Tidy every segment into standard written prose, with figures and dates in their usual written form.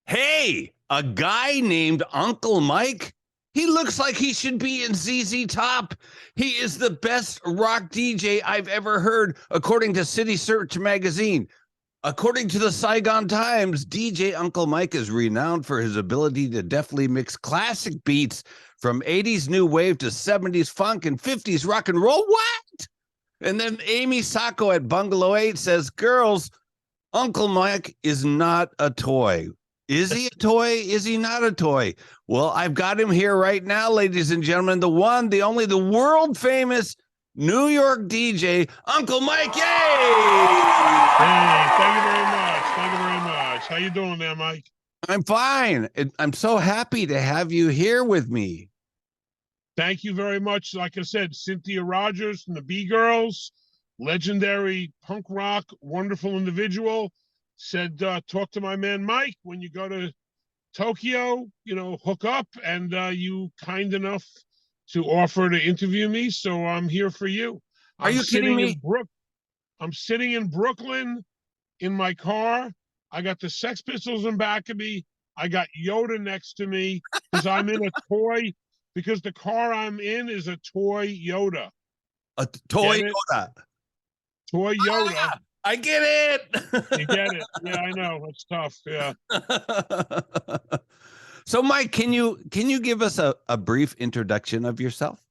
Hey, a guy named Uncle Mike? He looks like he should be in ZZ Top. He is the best rock DJ I've ever heard, according to City Search magazine. According to the Saigon Times, DJ Uncle Mike is renowned for his ability to deftly mix classic beats from 80s new wave to 70s funk and 50s rock and roll. What? And then Amy Sacco at Bungalow 8 says, girls, Uncle Mike is not a toy. Is he a toy? Is he not a toy? Well, I've got him here right now, ladies and gentlemen. The one, the only, the world famous New York DJ, Uncle Mike. Yay! Hey, thank you very much. Thank you very much. How you doing there, Mike? I'm fine. I'm so happy to have you here with me. Thank you very much. Like I said, Cynthia Rogers from the B-Girls, legendary punk rock, wonderful individual, said, talk to my man Mike when you go to Tokyo, hook up, and you kind enough to offer to interview me, so I'm here for you. Are you kidding me? I'm sitting in Brooklyn in my car. I got the Sex Pistols in back of me. I got Yoda next to me because I'm in a toy, because the car I'm in is a toy Yoda. A toy Yoda. Toy Yoda. Ah, I get it. You get it. Yeah, I know. It's tough. Yeah. So, Mike, can you give us a brief introduction of yourself?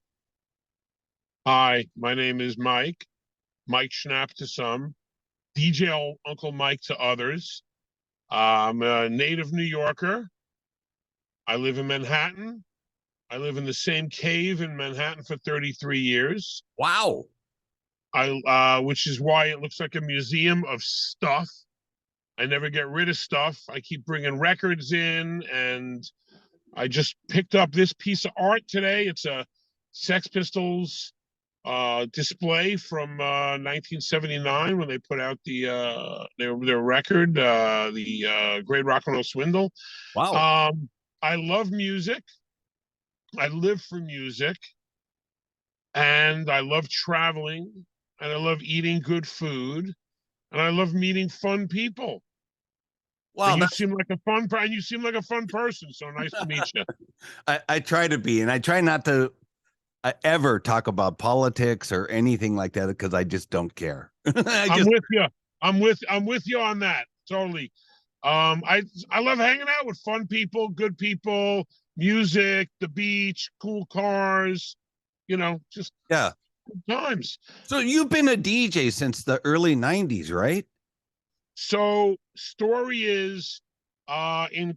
Hi, my name is Mike. Mike Schnapp to some, DJ Uncle Mike to others. I'm a native New Yorker. I live in Manhattan. I live in the same cave in Manhattan for 33 years. Wow. Which is why it looks like a museum of stuff. I never get rid of stuff. I keep bringing records in, and I just picked up this piece of art today. It's a Sex Pistols display from 1979 when they put out their record, the Great Rock and Roll Swindle. Wow. I love music. I live for music, and I love traveling, and I love eating good food, and I love meeting fun people. Wow, you seem like a fun person. So nice to meet you. I try to be, and I try not to ever talk about politics or anything like that because I just don't care. I'm with you. I'm with you on that. Totally. I love hanging out with fun people, good people, music, the beach, cool cars, just yeah, good times. So you've been a DJ since the early 90s, right? So story is in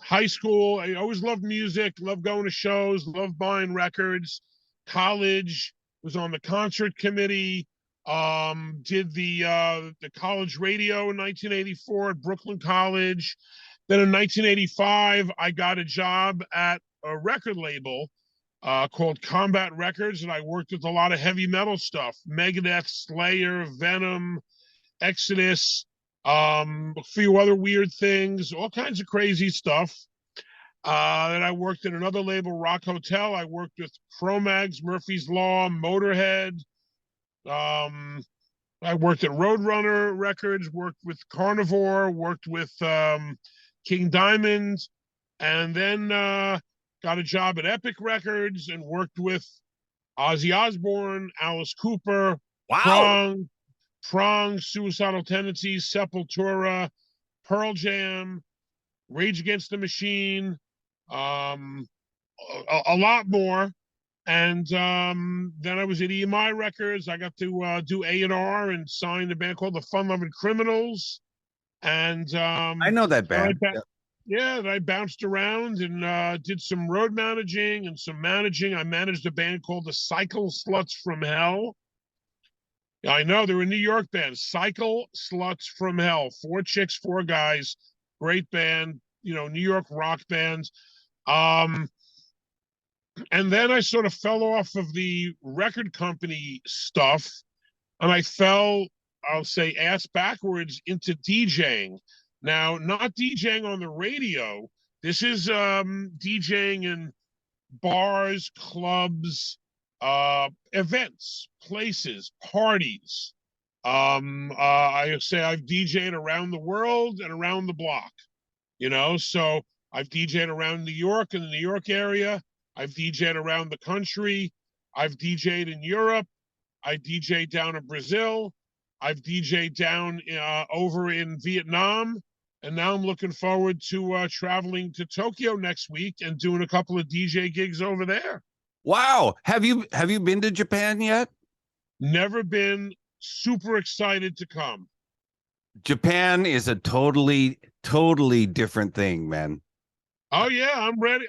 high school, I always loved music, loved going to shows, loved buying records. College, was on the concert committee, did the college radio in 1984 at Brooklyn College. Then in 1985, I got a job at a record label called Combat Records, and I worked with a lot of heavy metal stuff: Megadeth, Slayer, Venom, Exodus, a few other weird things, all kinds of crazy stuff. Then I worked at another label, Rock Hotel. I worked with Cro-Mags, Murphy's Law, Motorhead. I worked at Roadrunner Records, worked with Carnivore, worked with King Diamond, and then got a job at Epic Records and worked with Ozzy Osbourne, Alice Cooper, wow. Prong, Suicidal Tendencies, Sepultura, Pearl Jam, Rage Against the Machine, a lot more. And then I was at EMI Records. I got to do A&R and sign a band called the Fun Loving Criminals. And I know that band. I bounced around and did some road managing and some managing. I managed a band called the Cycle Sluts from Hell. I know, they're a New York band, Cycle Sluts from Hell. 4 chicks, 4 guys, great band, New York rock band. And then I sort of fell off of the record company stuff, and I fell, I'll say, ass backwards into DJing. Now, not DJing on the radio. This is DJing in bars, clubs, events, places, parties. I say I've DJed around the world and around the block. you know. So I've DJed around New York in the New York area. I've DJed around the country. I've DJed in Europe. I DJed down in Brazil. I've DJed down over in Vietnam. And now I'm looking forward to traveling to Tokyo next week and doing a couple of DJ gigs over there. Wow. Have you been to Japan yet? Never been. Super excited to come. Japan is a totally different thing, man. Oh yeah, I'm ready,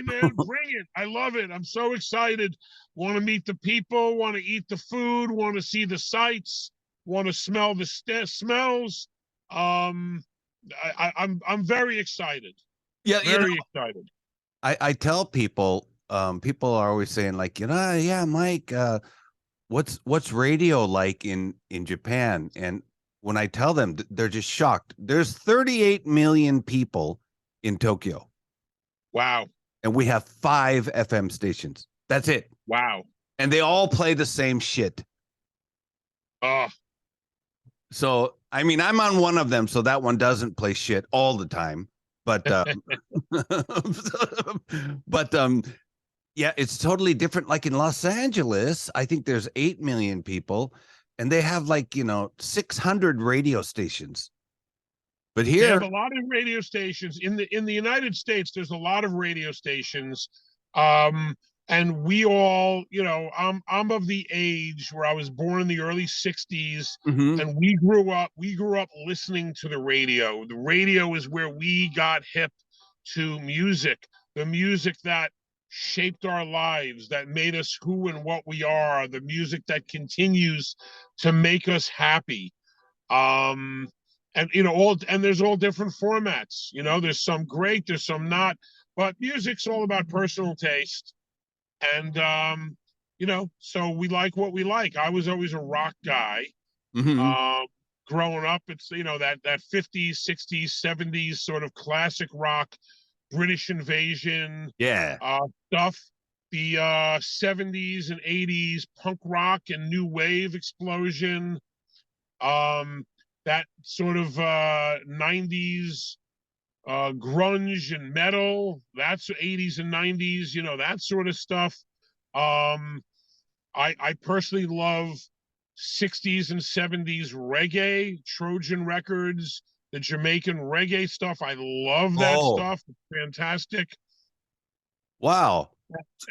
man. Bring it. I love it. I'm so excited. Want to meet the people, want to eat the food, want to see the sights, want to smell the smells. I'm very excited. Yeah, very excited. I tell people, people are always saying like, yeah, Mike, what's radio like in Japan? And when I tell them, they're just shocked. There's 38 million people in Tokyo. Wow. And we have 5 FM stations. That's it. Wow. And they all play the same shit. So, I mean, I'm on one of them, so that one doesn't play shit all the time. But yeah, it's totally different. Like in Los Angeles, I think there's 8 million people, and they have like 600 radio stations. But here, they have a lot of radio stations in the United States. There's a lot of radio stations, and we all, I'm of the age where I was born in the early '60s, and we grew up listening to the radio. The radio is where we got hip to music, the music that shaped our lives, that made us who and what we are, the music that continues to make us happy. And there's all different formats. There's some great, there's some not, but music's all about personal taste. And so we like what we like. I was always a rock guy. Growing up, it's that 50s, 60s, 70s sort of classic rock, British Invasion, stuff. The 70s and 80s punk rock and new wave explosion. That sort of 90s grunge and metal. That's 80s and 90s. That sort of stuff. I personally love 60s and 70s reggae, Trojan Records, the Jamaican reggae stuff. I love that stuff. It's fantastic. Wow.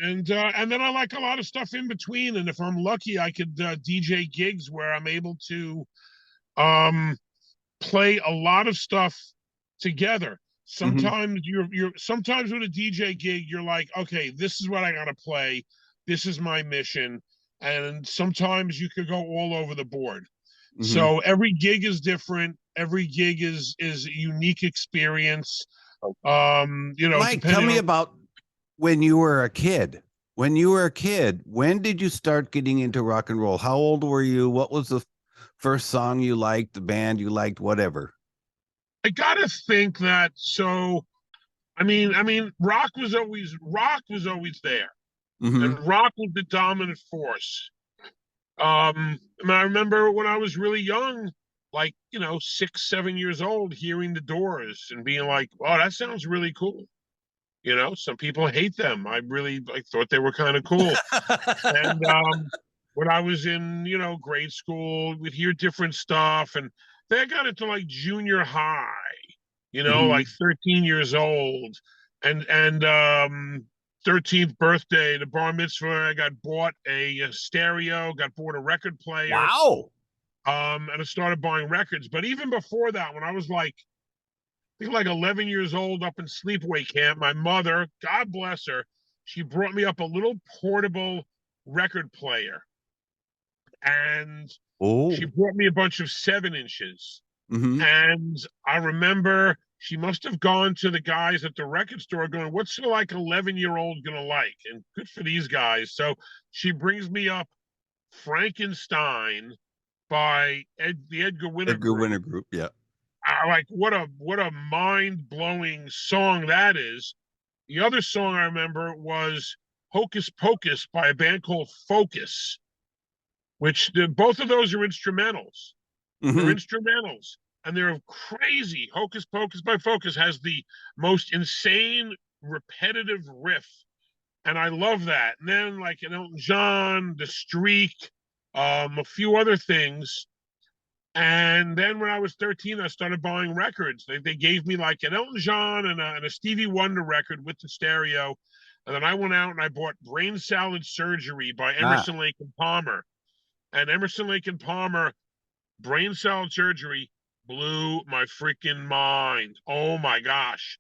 And then I like a lot of stuff in between. And if I'm lucky, I could DJ gigs where I'm able to play a lot of stuff together. Sometimes sometimes with a DJ gig, you're like, okay, this is what I gotta play. This is my mission. And sometimes you could go all over the board. So every gig is different. Every gig is a unique experience. Mike, tell me about when you were a kid. When did you start getting into rock and roll? How old were you? What was the first song you liked, the band you liked, whatever? I gotta think that. So, I mean, rock was always there, and rock was the dominant force. I remember when I was really young, like 6, 7 years old, hearing the Doors and being like, "Oh, that sounds really cool." Some people hate them. I really thought they were kind of cool. And when I was in grade school, we'd hear different stuff, and then I got into like junior high, like 13 years old, and 13th birthday, the bar mitzvah, I got bought a stereo, got bought a record player. Wow. And I started buying records. But even before that, when I was I think 11 years old, up in sleepaway camp, my mother, God bless her, she brought me up a little portable record player. And she brought me a bunch of 7-inches. And I remember she must have gone to the guys at the record store going, what's 11-year-old gonna like? And good for these guys. So she brings me up Frankenstein by the Edgar Winter Group. Yeah. What a mind-blowing song that is. The other song I remember was Hocus Pocus by a band called Focus, which both of those are instrumentals. They're instrumentals. and they're crazy. Hocus Pocus by Focus has the most insane repetitive riff, and I love that. And then like an Elton John, The Streak, a few other things. And then when I was 13, I started buying records. They gave me like an Elton John and a Stevie Wonder record with the stereo. And then I went out and I bought Brain Salad Surgery by Emerson, Lake and Palmer. And Emerson, Lake and Palmer, Brain Salad Surgery blew my freaking mind. Oh my gosh.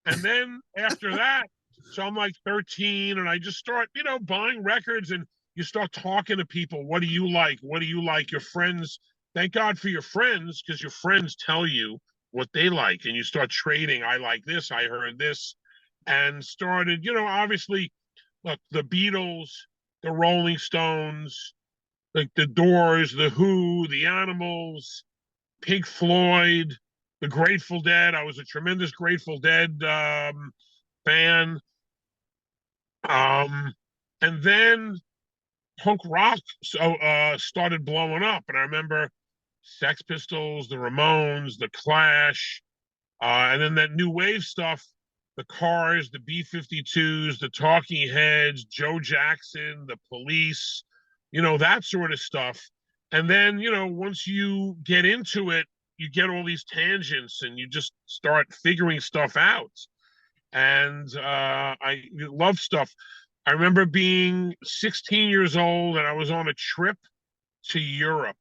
And then after that, so I'm like 13 and I just start, buying records, and you start talking to people. What do you like? What do you like? Your friends, thank God for your friends, because your friends tell you what they like, and you start trading. I like this, I heard this, and started, obviously, look, the Beatles, the Rolling Stones, like the Doors, the Who, the Animals, Pink Floyd, the Grateful Dead. I was a tremendous Grateful Dead fan. And then punk rock started blowing up. And I remember Sex Pistols, the Ramones, the Clash, and then that new wave stuff, the Cars, the B-52s, the Talking Heads, Joe Jackson, the Police, that sort of stuff. And then, once you get into it, you get all these tangents and you just start figuring stuff out. And I love stuff. I remember being 16 years old and I was on a trip to Europe,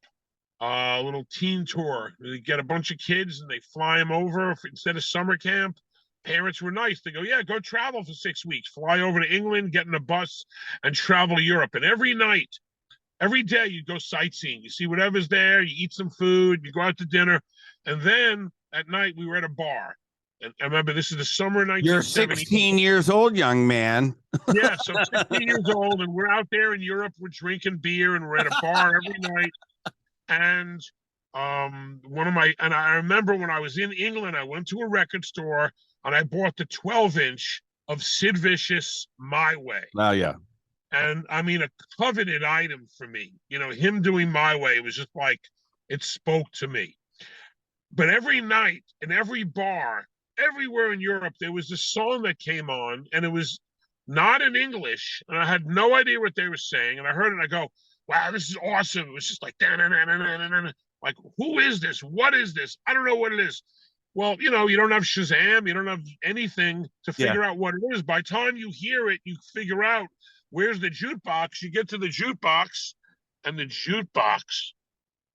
a little teen tour. They get a bunch of kids and they fly them over instead of summer camp. Parents were nice. They go, yeah, go travel for 6 weeks. Fly over to England, get in a bus, and travel to Europe. And every night, every day, you go sightseeing. You see whatever's there. You eat some food. You go out to dinner. And then at night, we were at a bar. And I remember this is the summer of 1970. You're 16 years old, young man. Yeah, so I'm 16 years old, and we're out there in Europe. We're drinking beer, and we're at a bar every night. And I remember when I was in England, I went to a record store, and I bought the 12-inch of Sid Vicious, My Way. Oh, yeah. And I mean, a coveted item for me. Him doing My Way was just like, it spoke to me. But every night in every bar, everywhere in Europe, there was this song that came on, and it was not in English, and I had no idea what they were saying. And I heard it, and I go, wow, this is awesome. It was just like, like, who is this? What is this? I don't know what it is. Well, you don't have Shazam. You don't have anything to figure out what it is. By the time you hear it, you figure out where's the jukebox. You get to the jukebox, and the jukebox,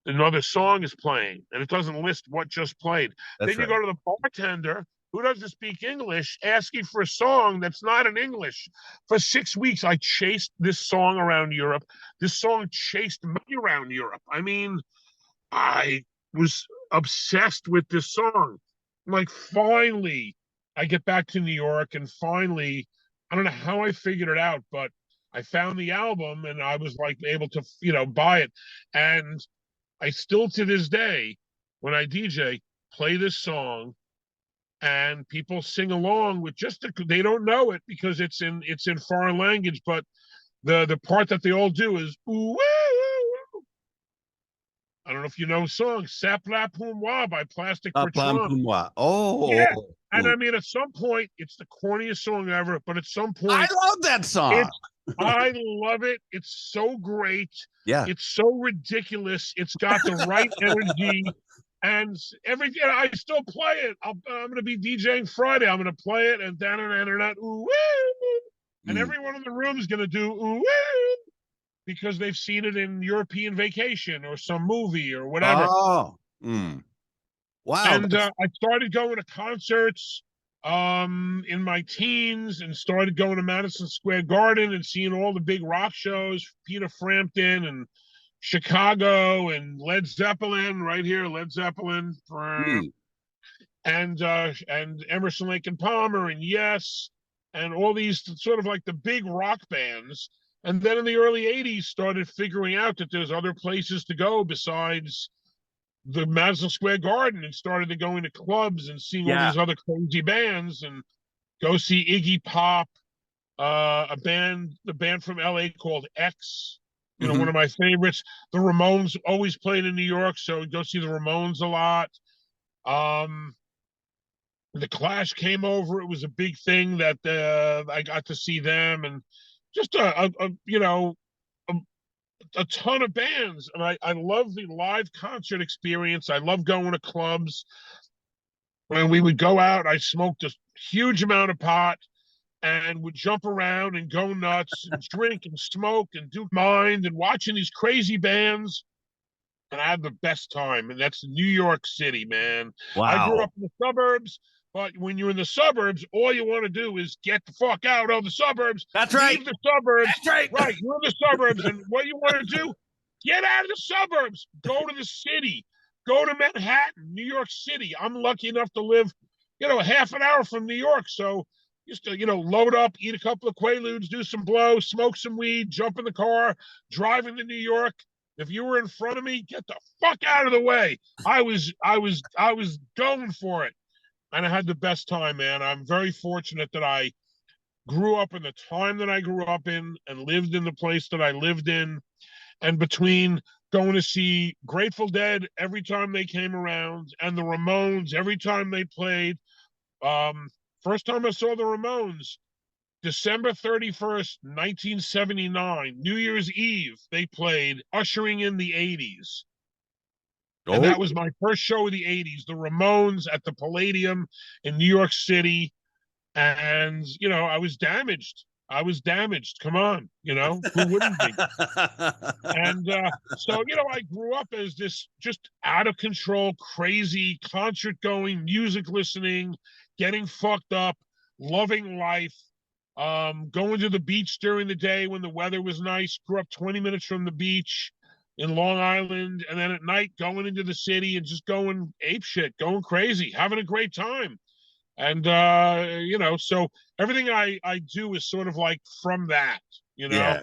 another song is playing, and it doesn't list what just played. Then you go to the bartender who doesn't speak English, asking for a song that's not in English. For 6 weeks, I chased this song around Europe. This song chased me around Europe. I mean, I was obsessed with this song. Like, finally, I get back to New York, and finally, I don't know how I figured it out, but I found the album, and I was like able to, buy it. And I still, to this day, when I DJ, play this song, and people sing along with they don't know it because it's in foreign language, but the part that they all do is ooh, woo, woo. I don't know if you know the song Sap La Poumois by Plastic Bertrand. Oh, yeah. And I mean, at some point, it's the corniest song ever, but at some point, I love that song. I love it. It's so great. Yeah. It's so ridiculous. It's got the right energy. And I still play it. I'm going to be DJing Friday. I'm going to play it, and ooh, and everyone in the room is going to do ooh, because they've seen it in European Vacation or some movie or whatever. Oh, wow! And I started going to concerts in my teens, and started going to Madison Square Garden and seeing all the big rock shows, Peter Frampton and Chicago and Led Zeppelin right here, Led Zeppelin, and Emerson, Lake and Palmer, and Yes, and all these sort of like the big rock bands. And then in the early 80s, started figuring out that there's other places to go besides the Madison Square Garden, and started going to clubs and seeing all these other crazy bands, and go see Iggy Pop, the band from LA called X. One of my favorites. The Ramones always played in New York, so go see the Ramones a lot. The Clash came over. It was a big thing that I got to see them, and just a ton of bands. And I love the live concert experience. I love going to clubs. When we would go out, I smoked a huge amount of pot and would jump around and go nuts and drink and smoke and do mind and watching these crazy bands. And I had the best time. And that's New York City, man. Wow. I grew up in the suburbs, but when you're in the suburbs, all you want to do is get the fuck out of the suburbs. That's right. Leave the suburbs. That's right. Right. You're in the suburbs. And what you want to do, get out of the suburbs. Go to the city. Go to Manhattan, New York City. I'm lucky enough to live, half an hour from New York. So used to, load up, eat a couple of Quaaludes, do some blow, smoke some weed, jump in the car, drive into New York. If you were in front of me, get the fuck out of the way. I was going for it. And I had the best time, man. I'm very fortunate that I grew up in the time that I grew up in and lived in the place that I lived in. And between going to see Grateful Dead every time they came around and the Ramones every time they played. First time I saw the Ramones, December 31st, 1979, New Year's Eve, they played, ushering in the 80s. Oh. And that was my first show of the 80s, the Ramones at the Palladium in New York City. And, I was damaged. Come on, who wouldn't be? And so, I grew up as this just out of control, crazy, concert going, music listening, getting fucked up, loving life, going to the beach during the day when the weather was nice, grew up 20 minutes from the beach in Long Island, and then at night going into the city and just going apeshit, going crazy, having a great time. And, so everything I do is sort of like from that, Yeah.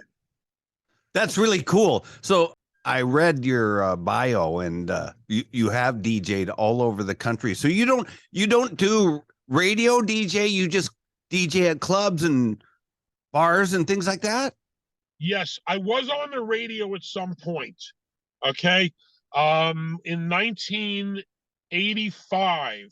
That's really cool. So I read your bio, and you have DJ'd all over the country. So you don't do radio DJ, you just DJ at clubs and bars and things like that? Yes, I was on the radio at some point. Okay. In 1985,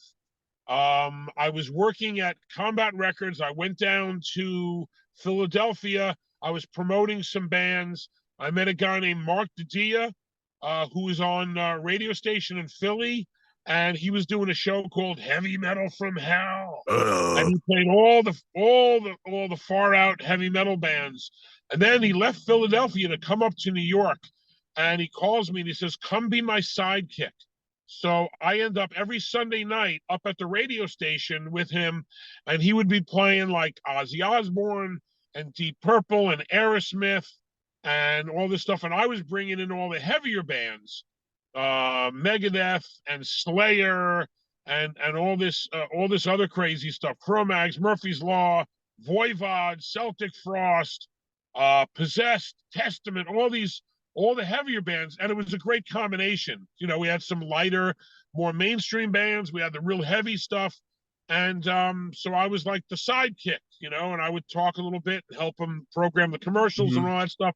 I was working at Combat Records. I went down to Philadelphia. I was promoting some bands. I met a guy named Mark Didia, who was on a radio station in Philly, and he was doing a show called Heavy Metal from Hell. And he played all the far out heavy metal bands. And then he left Philadelphia to come up to New York. And he calls me and he says, "Come be my sidekick." So I end up every Sunday night up at the radio station with him, and he would be playing like Ozzy Osbourne and Deep Purple and Aerosmith and all this stuff. And I was bringing in all the heavier bands, Megadeth and Slayer and all this other crazy stuff, Cro-Mags, Murphy's Law, Voivod, Celtic Frost, Possessed, Testament, all the heavier bands. And it was a great combination. We had some lighter, more mainstream bands. We had the real heavy stuff. And so I was like the sidekick, and I would talk a little bit, help him program the commercials and all that stuff.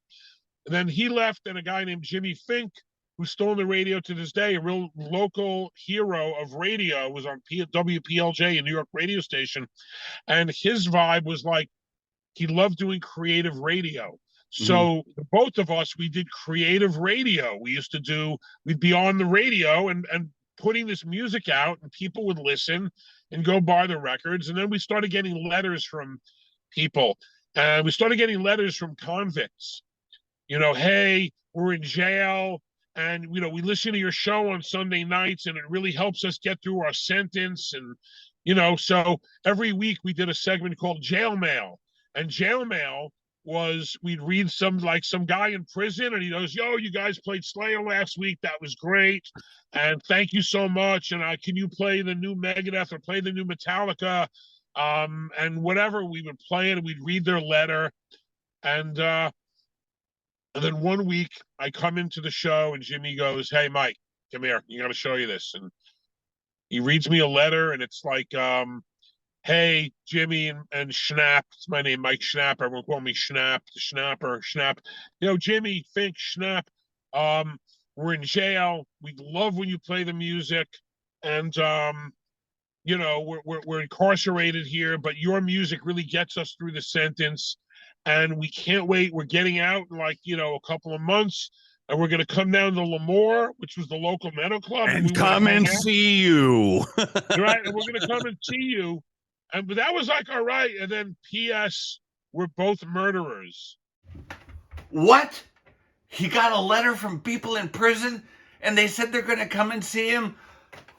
And then he left, and a guy named Jimmy Fink, who's still on the radio to this day, a real local hero of radio, was on WPLJ, a New York radio station. And his vibe was like, he loved doing creative radio. So both of us, we did creative radio. We'd be on the radio and putting this music out, and people would listen and go buy the records. And then we started getting letters from people. We started getting letters from convicts. Hey, we're in jail, and we listen to your show on Sunday nights, and it really helps us get through our sentence. And so every week we did a segment called Jail Mail. And Jail Mail was, we'd read some guy in prison, and he goes, "Yo, you guys played Slayer last week. That was great. And thank you so much. And can you play the new Megadeth or play the new Metallica?" And whatever, we would play it, and we'd read their letter. And then one week I come into the show, and Jimmy goes, "Hey, Mike, come here. You got to show you this." And he reads me a letter, and it's like, "Hey, Jimmy and Schnapp," it's my name, Mike Schnapp. Everyone call me Schnapp, the Schnapper, Schnapp. Jimmy, Fink, Schnapp, we're in jail. We love when you play the music. and you know, we're incarcerated here, but your music really gets us through the sentence, and we can't wait. We're getting out in like, you know, a couple of months, and we're going to come down to Lemoore, which was the local metal club, and come and see you. Right, and we're going to come and see you. And but that was like, all right. And then P.S. We're both murderers. What? He got a letter from people in prison, and they said they're going to come and see him.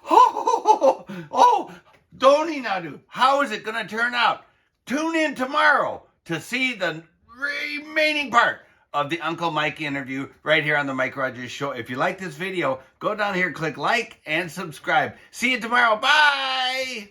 Oh, Doni Nadu, how is it going to turn out? Tune in tomorrow to see the remaining part of the Uncle Mike interview right here on the Mike Rogers Show. If you like this video, go down here, click like, and subscribe. See you tomorrow. Bye!